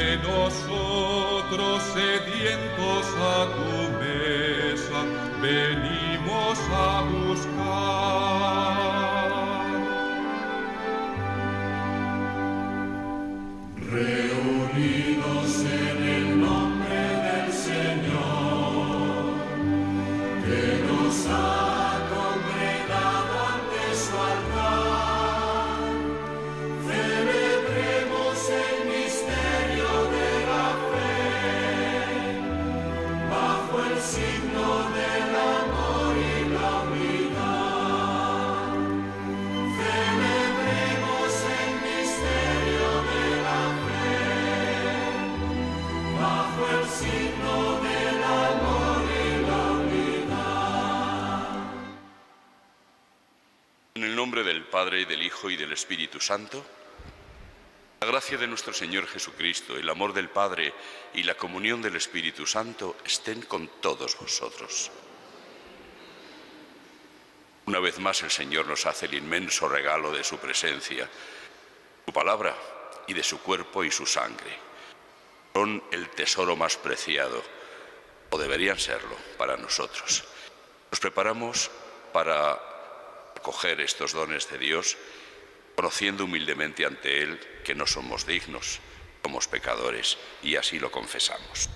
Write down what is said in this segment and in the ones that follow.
que nosotros sedientos a tu mesa venimos a buscar. Reunidos en el nombre del Señor, que nos ha congregado ante su altar, celebremos el misterio de la fe, bajo el signo del amor y la unidad. Celebremos el misterio de la fe, bajo el signo del amor y la unidad. En el nombre del Padre, y del Hijo, y del Espíritu Santo, la gracia de nuestro Señor Jesucristo, el amor del Padre y la comunión del Espíritu Santo estén con todos vosotros. Una vez más el Señor nos hace el inmenso regalo de su presencia, su palabra y de su cuerpo y su sangre. Son el tesoro más preciado, o deberían serlo, para nosotros. Nos preparamos para acoger estos dones de Dios, conociendo humildemente ante Él que no somos dignos, somos pecadores, y así lo confesamos.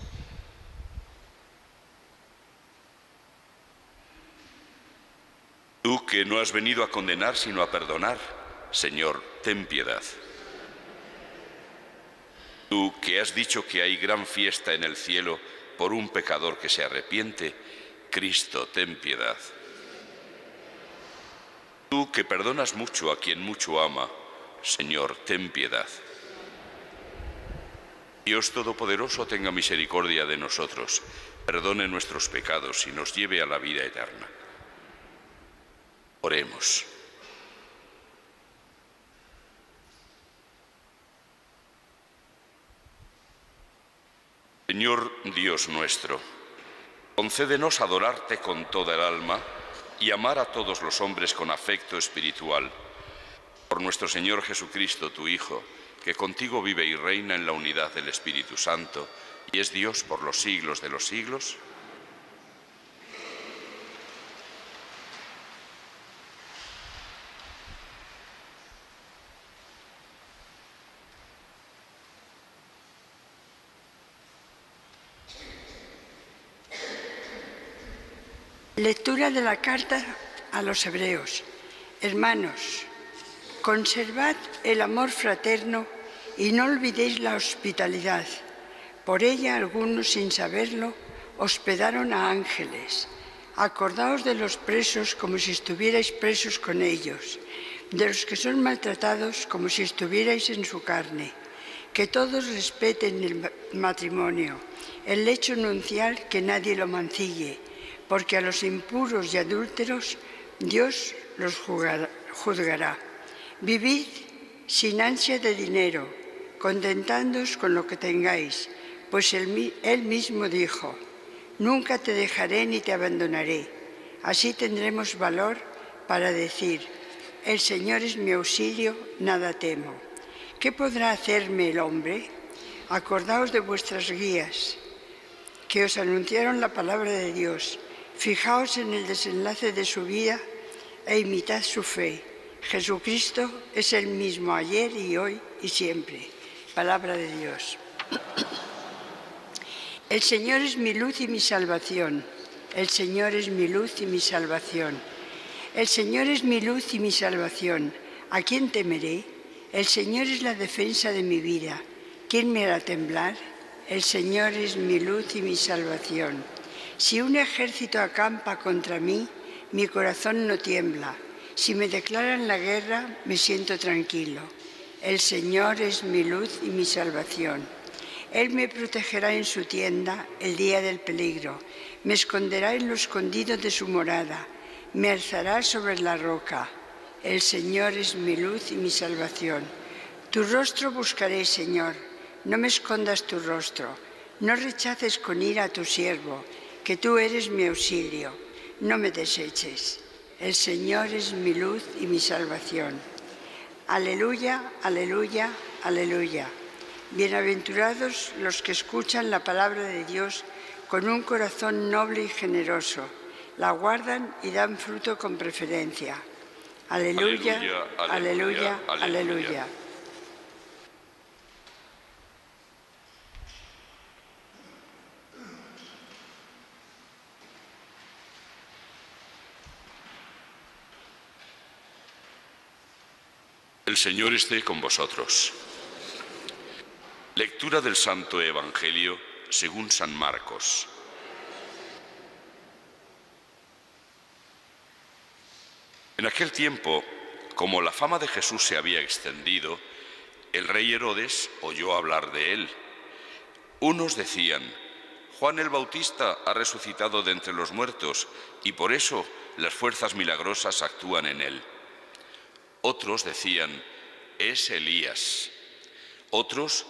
Tú que no has venido a condenar sino a perdonar, Señor, ten piedad. Tú que has dicho que hay gran fiesta en el cielo por un pecador que se arrepiente, Cristo, ten piedad. Tú que perdonas mucho a quien mucho ama, Señor, ten piedad. Dios Todopoderoso tenga misericordia de nosotros, perdone nuestros pecados y nos lleve a la vida eterna. Oremos. Señor Dios nuestro, concédenos adorarte con toda el alma y amar a todos los hombres con afecto espiritual. Por nuestro Señor Jesucristo, tu Hijo, que contigo vive y reina en la unidad del Espíritu Santo, y es Dios por los siglos de los siglos. Lectura de la carta a los Hebreos. Hermanos, conservad el amor fraterno y no olvidéis la hospitalidad. Por ella algunos, sin saberlo, hospedaron a ángeles. Acordaos de los presos como si estuvierais presos con ellos, de los que son maltratados como si estuvierais en su carne. Que todos respeten el matrimonio, el lecho nupcial, que nadie lo mancille, porque a los impuros y adúlteros Dios los juzgará. Vivid sin ansia de dinero, contentándoos con lo que tengáis, pues Él mismo dijo: nunca te dejaré ni te abandonaré. Así tendremos valor para decir: el Señor es mi auxilio, nada temo. ¿Qué podrá hacerme el hombre? Acordaos de vuestras guías, que os anunciaron la palabra de Dios. Fijaos en el desenlace de su vida e imitad su fe. Jesucristo es el mismo ayer y hoy y siempre. Palabra de Dios. El Señor es mi luz y mi salvación. El Señor es mi luz y mi salvación. El Señor es mi luz y mi salvación. ¿A quién temeré? El Señor es la defensa de mi vida. ¿Quién me hará temblar? El Señor es mi luz y mi salvación. Si un ejército acampa contra mí, mi corazón no tiembla. Si me declaran la guerra, me siento tranquilo. El Señor es mi luz y mi salvación. Él me protegerá en su tienda el día del peligro. Me esconderá en lo escondido de su morada. Me alzará sobre la roca. El Señor es mi luz y mi salvación. Tu rostro buscaré, Señor. No me escondas tu rostro. No rechaces con ira a tu siervo, que tú eres mi auxilio. No me deseches. El Señor es mi luz y mi salvación. Aleluya, aleluya, aleluya. Bienaventurados los que escuchan la palabra de Dios con un corazón noble y generoso, la guardan y dan fruto con preferencia. Aleluya, aleluya, aleluya, aleluya. El Señor esté con vosotros. Lectura del Santo Evangelio según San Marcos. En aquel tiempo, como la fama de Jesús se había extendido, el rey Herodes oyó hablar de él. Unos decían: Juan el Bautista ha resucitado de entre los muertos y por eso las fuerzas milagrosas actúan en él. Otros decían: es Elías. Otros: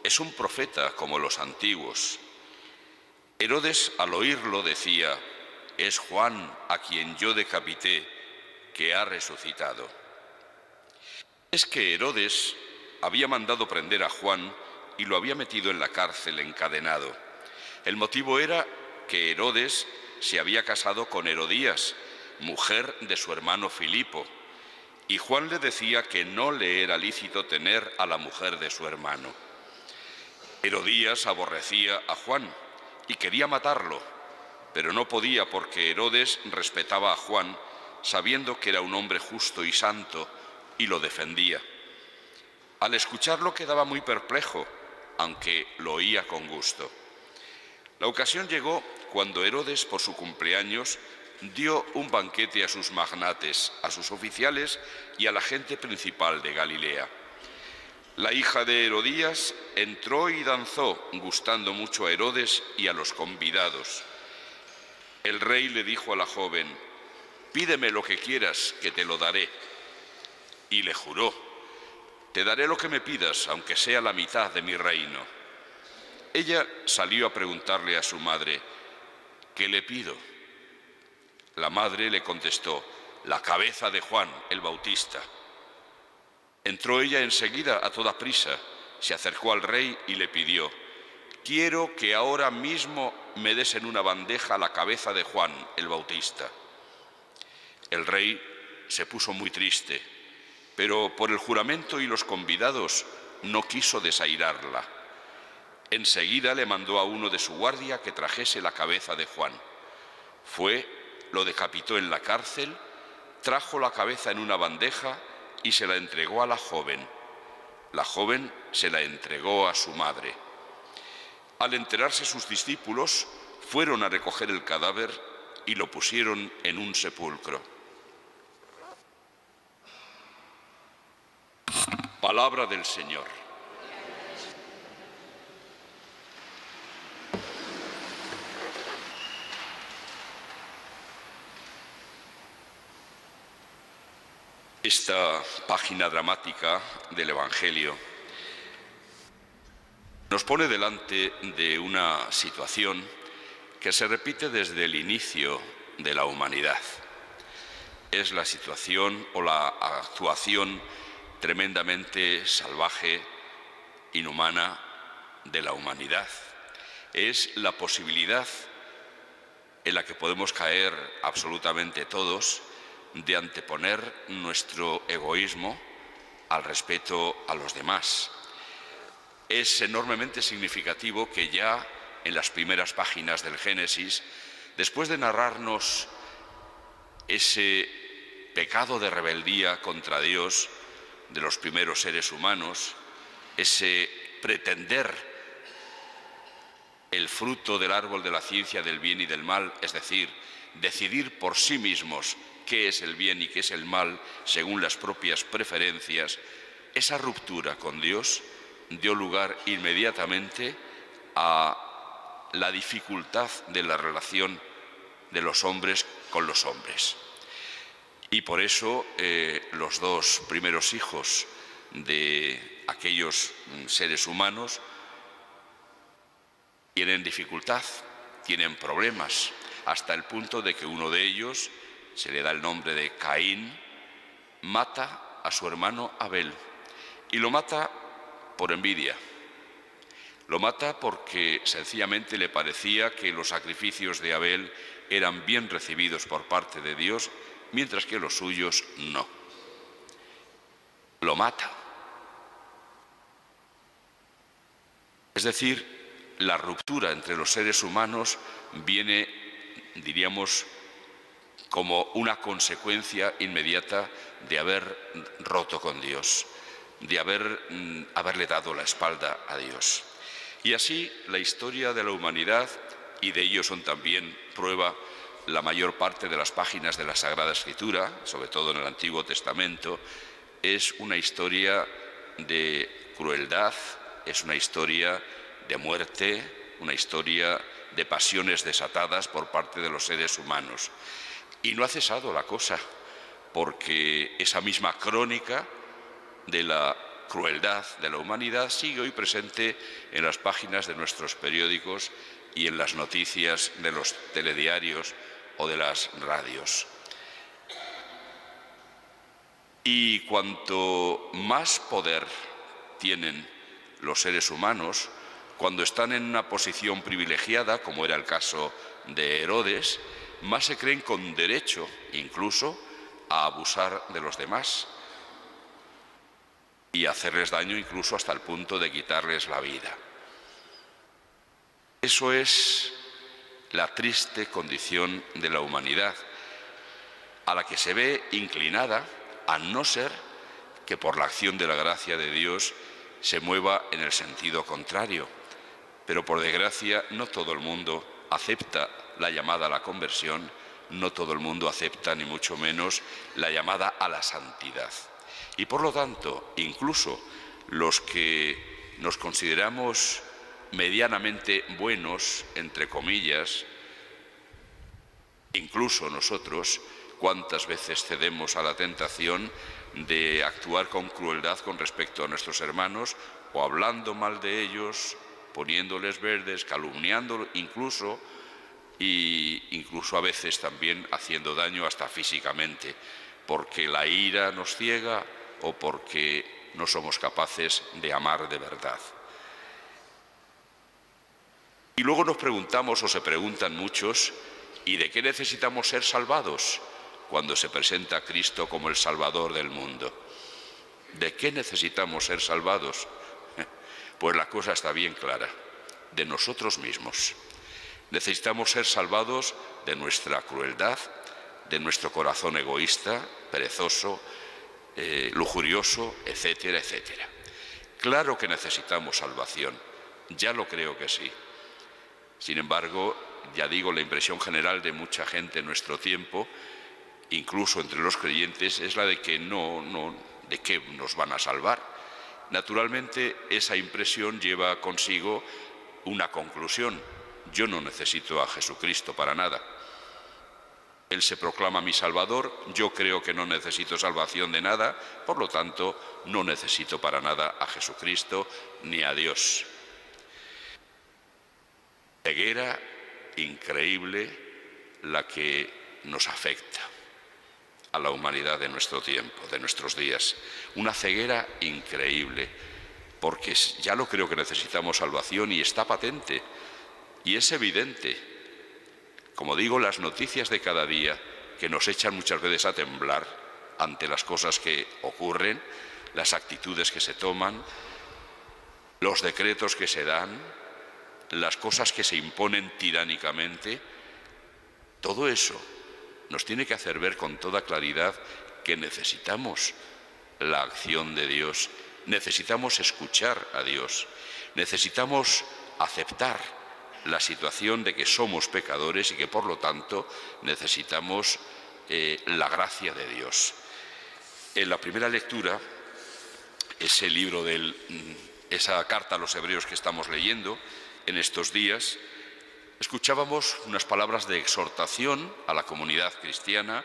es un profeta como los antiguos. Herodes, al oírlo, decía: es Juan, a quien yo decapité, que ha resucitado. Es que Herodes había mandado prender a Juan y lo había metido en la cárcel encadenado. El motivo era que Herodes se había casado con Herodías, mujer de su hermano Filipo, y Juan le decía que no le era lícito tener a la mujer de su hermano. Herodías aborrecía a Juan y quería matarlo, pero no podía porque Herodes respetaba a Juan, sabiendo que era un hombre justo y santo, y lo defendía. Al escucharlo quedaba muy perplejo, aunque lo oía con gusto. La ocasión llegó cuando Herodes, por su cumpleaños, dio un banquete a sus magnates, a sus oficiales y a la gente principal de Galilea. La hija de Herodías entró y danzó, gustando mucho a Herodes y a los convidados. El rey le dijo a la joven: pídeme lo que quieras, que te lo daré. Y le juró: te daré lo que me pidas, aunque sea la mitad de mi reino. Ella salió a preguntarle a su madre: ¿qué le pido? La madre le contestó: la cabeza de Juan el Bautista. Entró ella enseguida a toda prisa, se acercó al rey y le pidió: quiero que ahora mismo me des en una bandeja la cabeza de Juan el Bautista. El rey se puso muy triste, pero por el juramento y los convidados no quiso desairarla. Enseguida le mandó a uno de su guardia que trajese la cabeza de Juan. Fue, lo decapitó en la cárcel, trajo la cabeza en una bandeja y se la entregó a la joven. La joven se la entregó a su madre. Al enterarse sus discípulos, fueron a recoger el cadáver y lo pusieron en un sepulcro. Palabra del Señor. Esta página dramática del Evangelio nos pone delante de una situación que se repite desde el inicio de la humanidad. Es la situación o la actuación tremendamente salvaje, inhumana de la humanidad. Es la posibilidad en la que podemos caer absolutamente todos de anteponer nuestro egoísmo al respeto a los demás. Es enormemente significativo que ya en las primeras páginas del Génesis, después de narrarnos ese pecado de rebeldía contra Dios de los primeros seres humanos, ese pretender el fruto del árbol de la ciencia del bien y del mal, es decir, decidir por sí mismos qué es el bien y qué es el mal según las propias preferencias, esa ruptura con Dios dio lugar inmediatamente a la dificultad de la relación de los hombres con los hombres. Y por eso los dos primeros hijos de aquellos seres humanos tienen dificultad, tienen problemas, hasta el punto de que uno de ellos, se le da el nombre de Caín, mata a su hermano Abel, y lo mata por envidia, Lo mata porque sencillamente le parecía que los sacrificios de Abel eran bien recibidos por parte de Dios, mientras que los suyos no. Lo mata. Es decir, la ruptura entre los seres humanos viene, diríamos, como una consecuencia inmediata de haber roto con Dios, de haberle dado la espalda a Dios. Y así la historia de la humanidad, y de ello son también prueba la mayor parte de las páginas de la Sagrada Escritura, sobre todo en el Antiguo Testamento, es una historia de crueldad, es una historia de muerte, una historia de pasiones desatadas por parte de los seres humanos. Y no ha cesado la cosa, porque esa misma crónica de la crueldad de la humanidad sigue hoy presente en las páginas de nuestros periódicos y en las noticias de los telediarios o de las radios. Y cuanto más poder tienen los seres humanos, cuando están en una posición privilegiada, como era el caso de Herodes, más se creen con derecho incluso a abusar de los demás y hacerles daño incluso hasta el punto de quitarles la vida. Eso es la triste condición de la humanidad, a la que se ve inclinada, a no ser que por la acción de la gracia de Dios se mueva en el sentido contrario. Pero por desgracia no todo el mundo acepta la llamada a la conversión, no todo el mundo acepta ni mucho menos la llamada a la santidad. Y por lo tanto, incluso los que nos consideramos medianamente buenos, entre comillas, incluso nosotros, cuántas veces cedemos a la tentación de actuar con crueldad con respecto a nuestros hermanos, o hablando mal de ellos, poniéndoles verdes, calumniándolos incluso, e incluso a veces también haciendo daño hasta físicamente, porque la ira nos ciega o porque no somos capaces de amar de verdad. Y luego nos preguntamos, o se preguntan muchos, ¿y de qué necesitamos ser salvados cuando se presenta a Cristo como el Salvador del mundo? ¿De qué necesitamos ser salvados? Pues la cosa está bien clara, de nosotros mismos. Necesitamos ser salvados de nuestra crueldad, de nuestro corazón egoísta, perezoso, lujurioso, etcétera, etcétera. Claro que necesitamos salvación, ya lo creo que sí. Sin embargo, ya digo, la impresión general de mucha gente en nuestro tiempo, incluso entre los creyentes, es la de que ¿de qué nos van a salvar? Naturalmente, esa impresión lleva consigo una conclusión. Yo no necesito a Jesucristo para nada. Él se proclama mi Salvador, yo creo que no necesito salvación de nada, por lo tanto, no necesito para nada a Jesucristo ni a Dios. Ceguera increíble la que nos afecta a la humanidad de nuestro tiempo, de nuestros días. Una ceguera increíble, porque ya lo creo que necesitamos salvación y está patente y es evidente. Como digo, las noticias de cada día que nos echan muchas veces a temblar ante las cosas que ocurren, las actitudes que se toman, los decretos que se dan, las cosas que se imponen tiránicamente, todo eso nos tiene que hacer ver con toda claridad que necesitamos la acción de Dios, necesitamos escuchar a Dios, necesitamos aceptar la situación de que somos pecadores y que por lo tanto necesitamos la gracia de Dios. En la primera lectura, ese libro esa carta a los hebreos que estamos leyendo en estos días, escuchábamos unas palabras de exhortación a la comunidad cristiana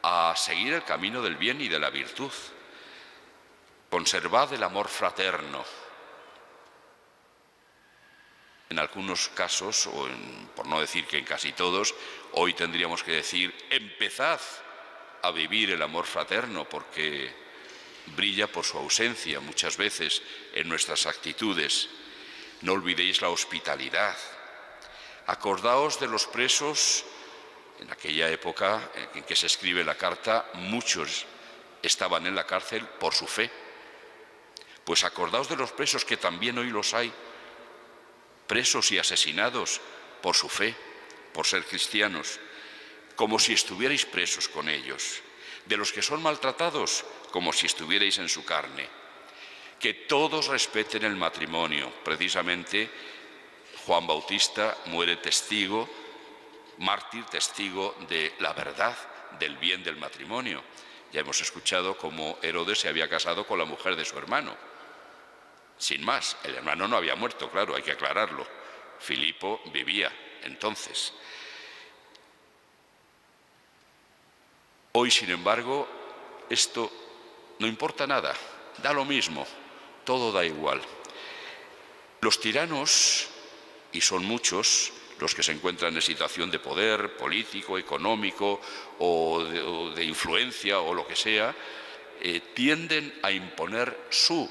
a seguir el camino del bien y de la virtud. Conservad el amor fraterno. En algunos casos, por no decir que en casi todos, hoy tendríamos que decir, empezad a vivir el amor fraterno, porque brilla por su ausencia muchas veces en nuestras actitudes. No olvidéis la hospitalidad. Acordaos de los presos. En aquella época en que se escribe la carta, muchos estaban en la cárcel por su fe. Pues acordaos de los presos, que también hoy los hay, presos y asesinados por su fe, por ser cristianos, como si estuvierais presos con ellos. De los que son maltratados, como si estuvierais en su carne. Que todos respeten el matrimonio. Precisamente Juan Bautista muere testigo, mártir, testigo de la verdad, del bien del matrimonio. Ya hemos escuchado cómo Herodes se había casado con la mujer de su hermano. Sin más, el hermano no había muerto, claro, hay que aclararlo. Filipo vivía entonces. Hoy, sin embargo, esto no importa nada, da lo mismo, todo da igual. Los tiranos, y son muchos los que se encuentran en situación de poder político, económico o de influencia o lo que sea, tienden a imponer su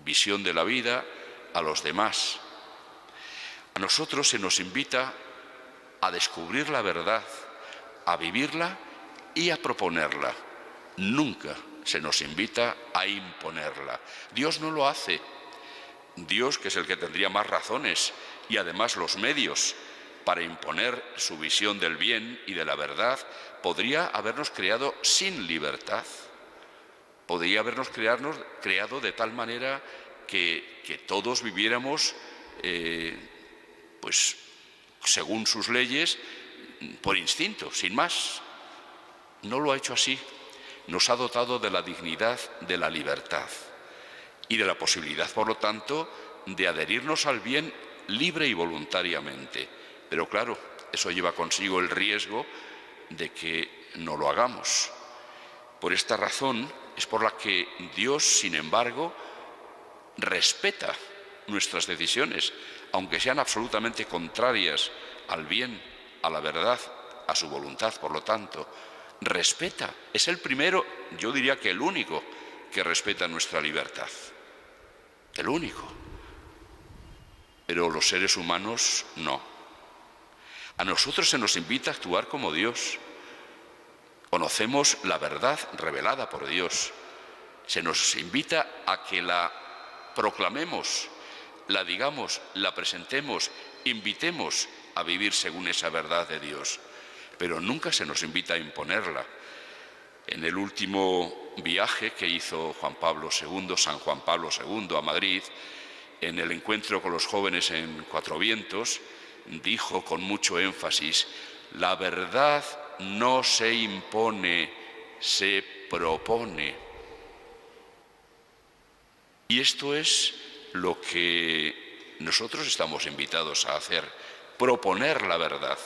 visión de la vida a los demás. A nosotros se nos invita a descubrir la verdad, a vivirla y a proponerla. Nunca se nos invita a imponerla. Dios no lo hace. Dios, que es el que tendría más razones y además los medios para imponer su visión del bien y de la verdad, podría habernos creado sin libertad. Podría habernos creado de tal manera que todos viviéramos pues según sus leyes, por instinto, sin más. No lo ha hecho así. Nos ha dotado de la dignidad de la libertad y de la posibilidad, por lo tanto, de adherirnos al bien libre y voluntariamente. Pero claro, eso lleva consigo el riesgo de que no lo hagamos. Por esta razón es por la que Dios, sin embargo, respeta nuestras decisiones, aunque sean absolutamente contrarias al bien, a la verdad, a su voluntad. Por lo tanto, respeta. Es el primero, yo diría que el único, que respeta nuestra libertad. El único. Pero los seres humanos no. A nosotros se nos invita a actuar como Dios. Conocemos la verdad revelada por Dios. Se nos invita a que la proclamemos, la digamos, la presentemos, invitemos a vivir según esa verdad de Dios. Pero nunca se nos invita a imponerla. En el último viaje que hizo Juan Pablo II, San Juan Pablo II, a Madrid, en el encuentro con los jóvenes en Cuatro Vientos, dijo con mucho énfasis: la verdad no se impone, se propone. Y esto es lo que nosotros estamos invitados a hacer, proponer la verdad.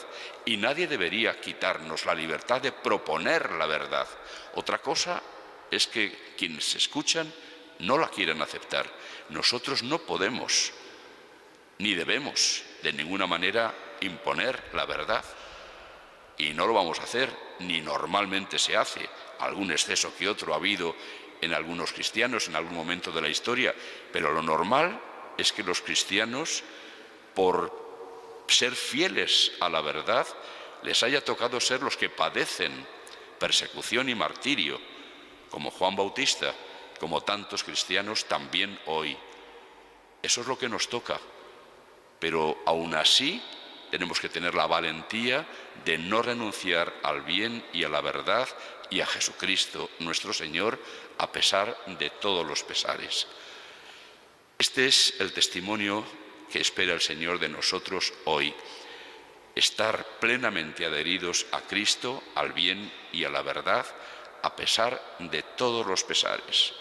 Y nadie debería quitarnos la libertad de proponer la verdad. Otra cosa es que quienes escuchan no la quieran aceptar. Nosotros no podemos, ni debemos, de ninguna manera imponer la verdad. Y no lo vamos a hacer, ni normalmente se hace. Algún exceso que otro ha habido en algunos cristianos en algún momento de la historia, pero lo normal es que los cristianos, por ser fieles a la verdad, les haya tocado ser los que padecen persecución y martirio, como Juan Bautista, como tantos cristianos también hoy. Eso es lo que nos toca, pero aún así tenemos que tener la valentía de no renunciar al bien y a la verdad y a Jesucristo, nuestro Señor, a pesar de todos los pesares. Este es el testimonio que espera el Señor de nosotros hoy: estar plenamente adheridos a Cristo, al bien y a la verdad, a pesar de todos los pesares,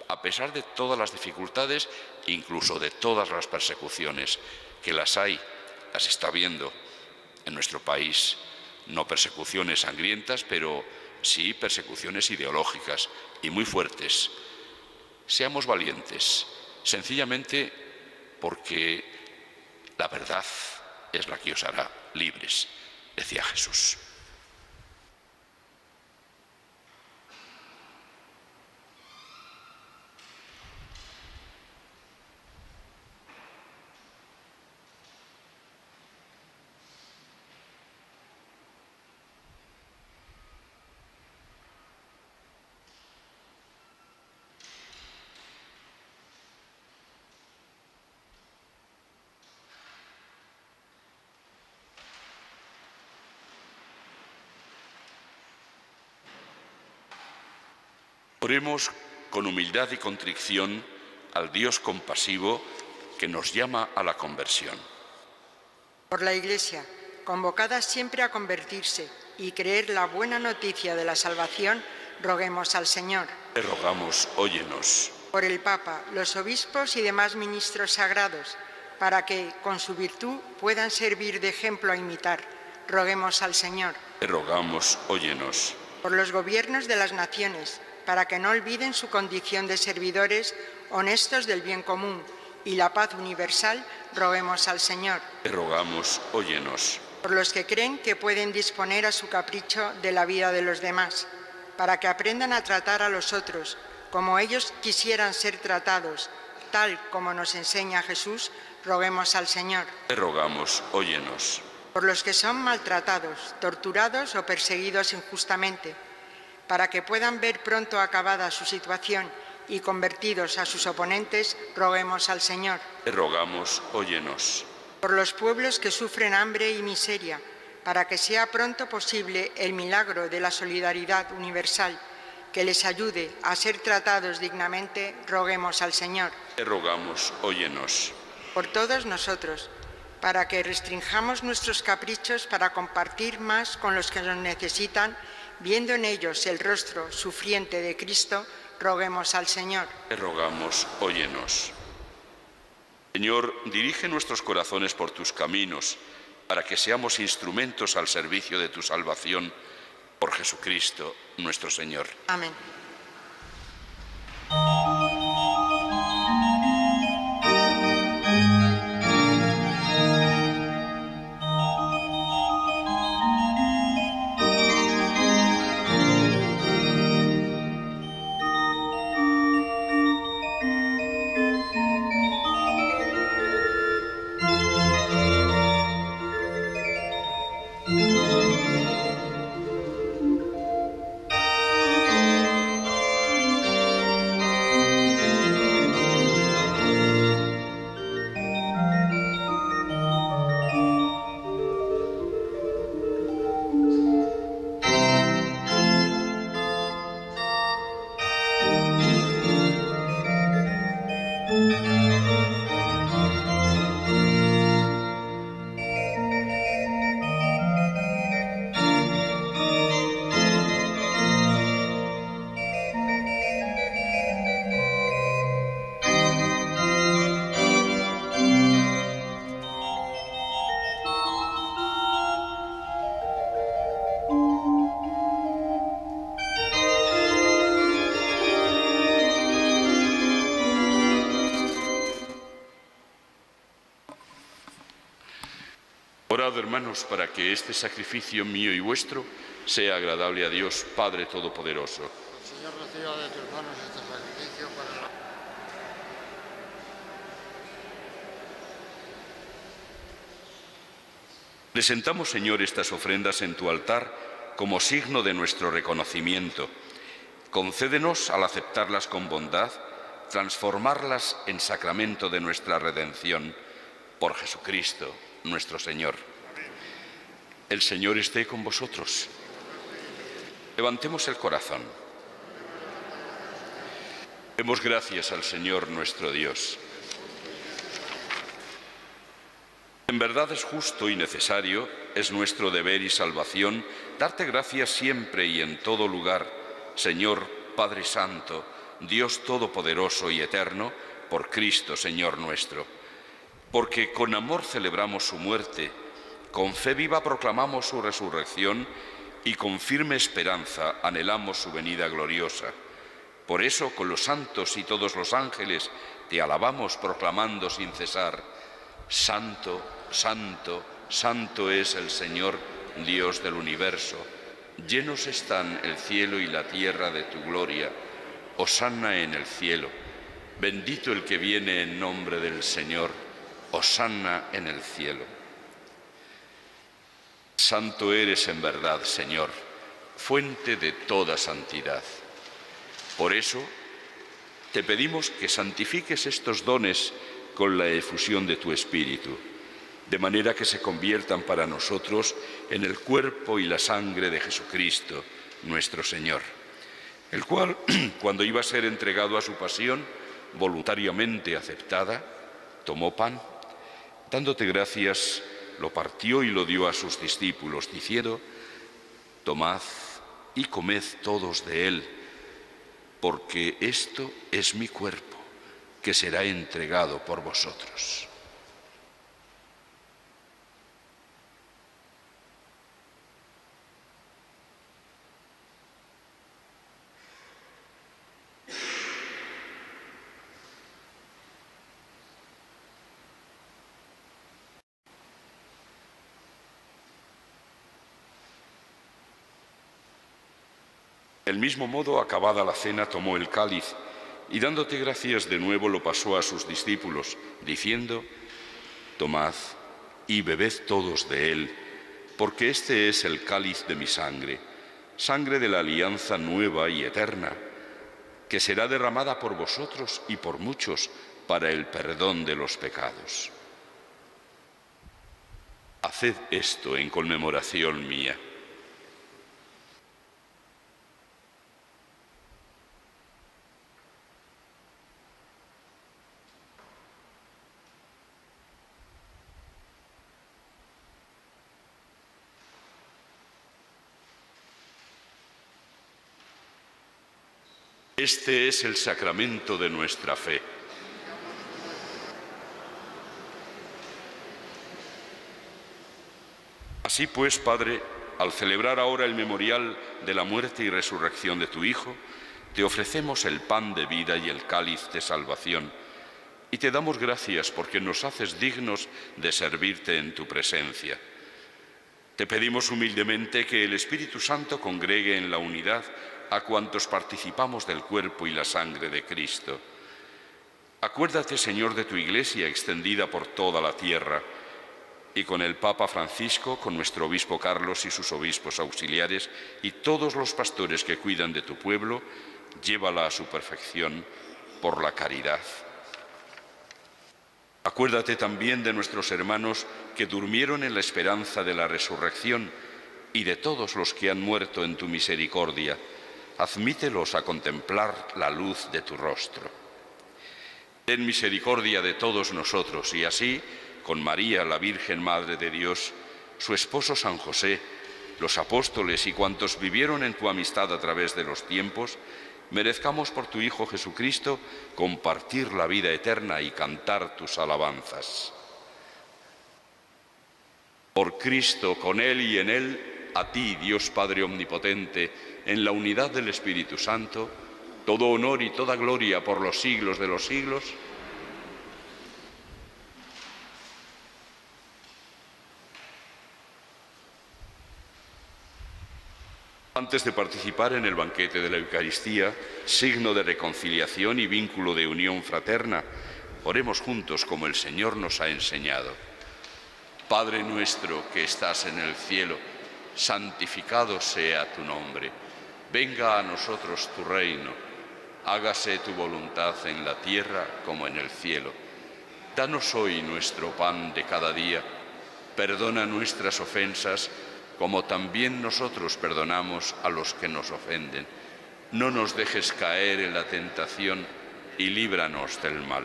a pesar de todas las dificultades, incluso de todas las persecuciones, que las hay, las está viendo en nuestro país. No persecuciones sangrientas, pero sí persecuciones ideológicas y muy fuertes. Seamos valientes, sencillamente porque la verdad es la que os hará libres, decía Jesús. Oremos con humildad y contrición al Dios compasivo que nos llama a la conversión. Por la Iglesia, convocada siempre a convertirse y creer la buena noticia de la salvación, roguemos al Señor. Te rogamos, óyenos. Por el Papa, los obispos y demás ministros sagrados, para que, con su virtud, puedan servir de ejemplo a imitar, roguemos al Señor. Te rogamos, óyenos. Por los gobiernos de las naciones, para que no olviden su condición de servidores honestos del bien común y la paz universal, roguemos al Señor. Te rogamos, óyenos. Por los que creen que pueden disponer a su capricho de la vida de los demás, para que aprendan a tratar a los otros como ellos quisieran ser tratados, tal como nos enseña Jesús, roguemos al Señor. Te rogamos, óyenos. Por los que son maltratados, torturados o perseguidos injustamente, para que puedan ver pronto acabada su situación y convertidos a sus oponentes, roguemos al Señor. Te rogamos, óyenos. Por los pueblos que sufren hambre y miseria, para que sea pronto posible el milagro de la solidaridad universal, que les ayude a ser tratados dignamente, roguemos al Señor. Te rogamos, óyenos. Por todos nosotros, para que restringamos nuestros caprichos para compartir más con los que nos necesitan, viendo en ellos el rostro sufriente de Cristo, roguemos al Señor. Te rogamos, óyenos. Señor, dirige nuestros corazones por tus caminos, para que seamos instrumentos al servicio de tu salvación, por Jesucristo nuestro Señor. Amén. Orad, hermanos, para que este sacrificio mío y vuestro sea agradable a Dios, Padre Todopoderoso. El Señor reciba de tus manos este sacrificio para la... Presentamos, Señor, estas ofrendas en tu altar como signo de nuestro reconocimiento. Concédenos, al aceptarlas con bondad, transformarlas en sacramento de nuestra redención, por Jesucristo, nuestro Señor. El Señor esté con vosotros. Levantemos el corazón. Demos gracias al Señor nuestro Dios. En verdad es justo y necesario, es nuestro deber y salvación, darte gracias siempre y en todo lugar, Señor Padre Santo, Dios Todopoderoso y Eterno, por Cristo, Señor nuestro. Porque con amor celebramos su muerte, con fe viva proclamamos su resurrección y con firme esperanza anhelamos su venida gloriosa. Por eso, con los santos y todos los ángeles, te alabamos proclamando sin cesar: Santo, Santo, Santo es el Señor, Dios del universo. Llenos están el cielo y la tierra de tu gloria. Hosanna en el cielo. Bendito el que viene en nombre del Señor. Hosanna en el cielo. Santo eres en verdad, Señor, fuente de toda santidad. Por eso, te pedimos que santifiques estos dones con la efusión de tu Espíritu, de manera que se conviertan para nosotros en el cuerpo y la sangre de Jesucristo, nuestro Señor. el cual, cuando iba a ser entregado a su pasión, voluntariamente aceptada, tomó pan, dándote gracias, lo partió y lo dio a sus discípulos, diciendo: tomad y comed todos de él, porque esto es mi cuerpo, que será entregado por vosotros. Del mismo modo, acabada la cena, tomó el cáliz y, dándote gracias de nuevo, lo pasó a sus discípulos, diciendo: tomad y bebed todos de él, porque este es el cáliz de mi sangre, sangre de la alianza nueva y eterna, que será derramada por vosotros y por muchos para el perdón de los pecados. Haced esto en conmemoración mía. Este es el sacramento de nuestra fe. Así pues, Padre, al celebrar ahora el memorial de la muerte y resurrección de tu Hijo, te ofrecemos el pan de vida y el cáliz de salvación, y te damos gracias porque nos haces dignos de servirte en tu presencia. Te pedimos humildemente que el Espíritu Santo congregue en la unidad a cuantos participamos del cuerpo y la sangre de Cristo. Acuérdate, Señor, de tu Iglesia extendida por toda la tierra, y con el Papa Francisco, con nuestro obispo Carlos y sus obispos auxiliares, y todos los pastores que cuidan de tu pueblo, llévala a su perfección por la caridad. Acuérdate también de nuestros hermanos que durmieron en la esperanza de la resurrección, y de todos los que han muerto en tu misericordia. Admítelos a contemplar la luz de tu rostro. Ten misericordia de todos nosotros y así, con María, la Virgen Madre de Dios, su esposo San José, los apóstoles y cuantos vivieron en tu amistad a través de los tiempos, merezcamos por tu Hijo Jesucristo compartir la vida eterna y cantar tus alabanzas. Por Cristo, con Él y en Él, a ti, Dios Padre Omnipotente, en la unidad del Espíritu Santo, todo honor y toda gloria por los siglos de los siglos. Antes de participar en el banquete de la Eucaristía, signo de reconciliación y vínculo de unión fraterna, oremos juntos como el Señor nos ha enseñado. Padre nuestro que estás en el cielo, santificado sea tu nombre. Venga a nosotros tu reino. Hágase tu voluntad en la tierra como en el cielo. Danos hoy nuestro pan de cada día. Perdona nuestras ofensas, como también nosotros perdonamos a los que nos ofenden. No nos dejes caer en la tentación y líbranos del mal.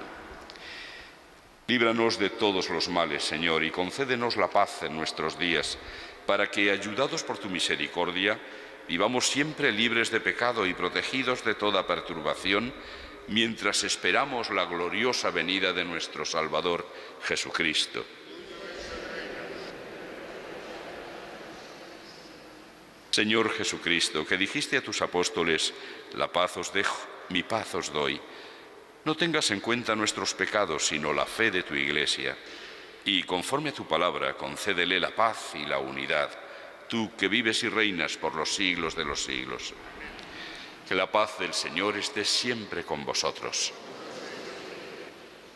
Líbranos de todos los males, Señor, y concédenos la paz en nuestros días, para que, ayudados por tu misericordia, vivamos siempre libres de pecado y protegidos de toda perturbación, mientras esperamos la gloriosa venida de nuestro Salvador, Jesucristo. Señor Jesucristo, que dijiste a tus apóstoles: la paz os dejo, mi paz os doy. No tengas en cuenta nuestros pecados, sino la fe de tu Iglesia, y conforme a tu palabra, concédele la paz y la unidad, tú que vives y reinas por los siglos de los siglos. Que la paz del Señor esté siempre con vosotros.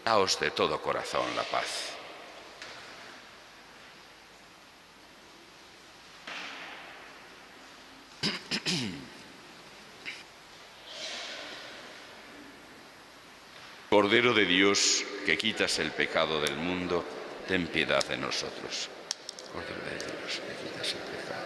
Daos de todo corazón la paz. Cordero de Dios, que quitas el pecado del mundo, ten piedad de nosotros. Cordero de Dios, que quitas el pecado.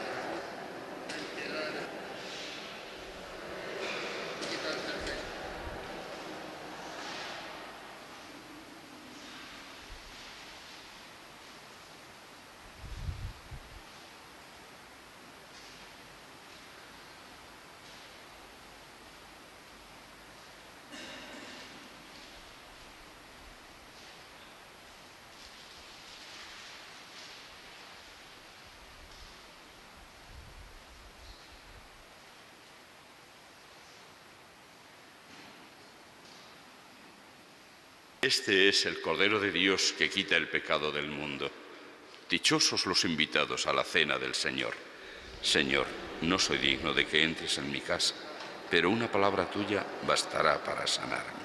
Este es el Cordero de Dios que quita el pecado del mundo. Dichosos los invitados a la cena del Señor. Señor, no soy digno de que entres en mi casa, pero una palabra tuya bastará para sanarme.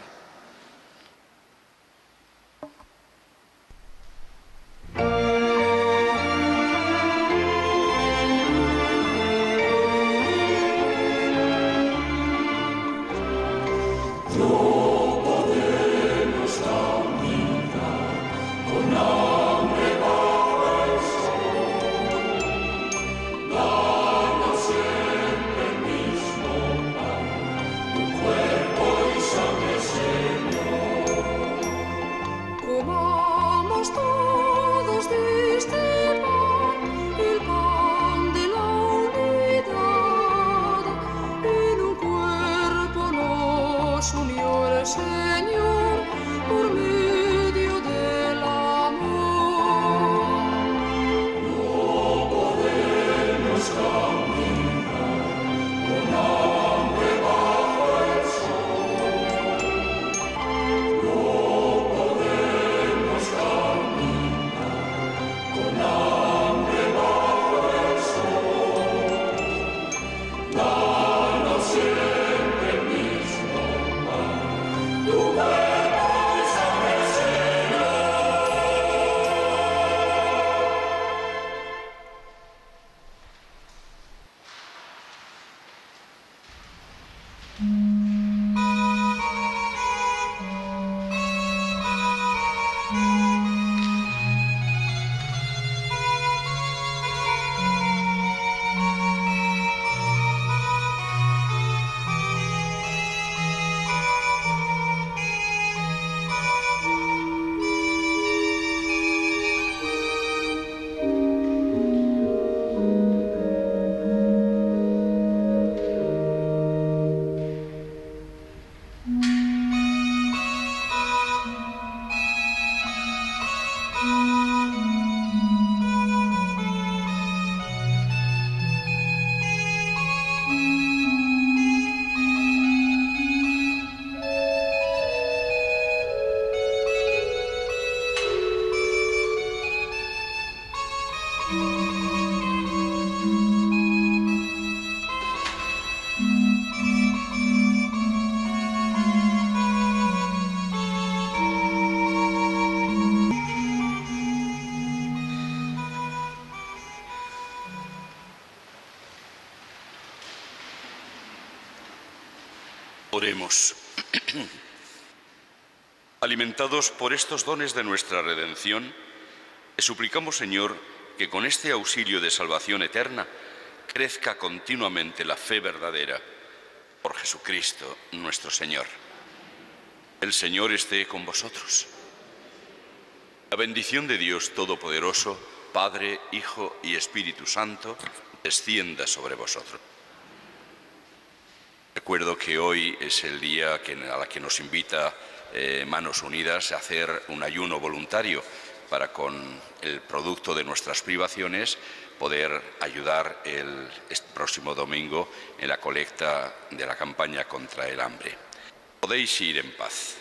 Oremos. Alimentados por estos dones de nuestra redención, le suplicamos, Señor, que con este auxilio de salvación eterna crezca continuamente la fe verdadera por Jesucristo nuestro Señor. El Señor esté con vosotros. La bendición de Dios Todopoderoso, Padre, Hijo y Espíritu Santo, descienda sobre vosotros. Recuerdo que hoy es el día a la que nos invita Manos Unidas a hacer un ayuno voluntario para, con el producto de nuestras privaciones, poder ayudar este próximo domingo en la colecta de la campaña contra el hambre. Podéis ir en paz.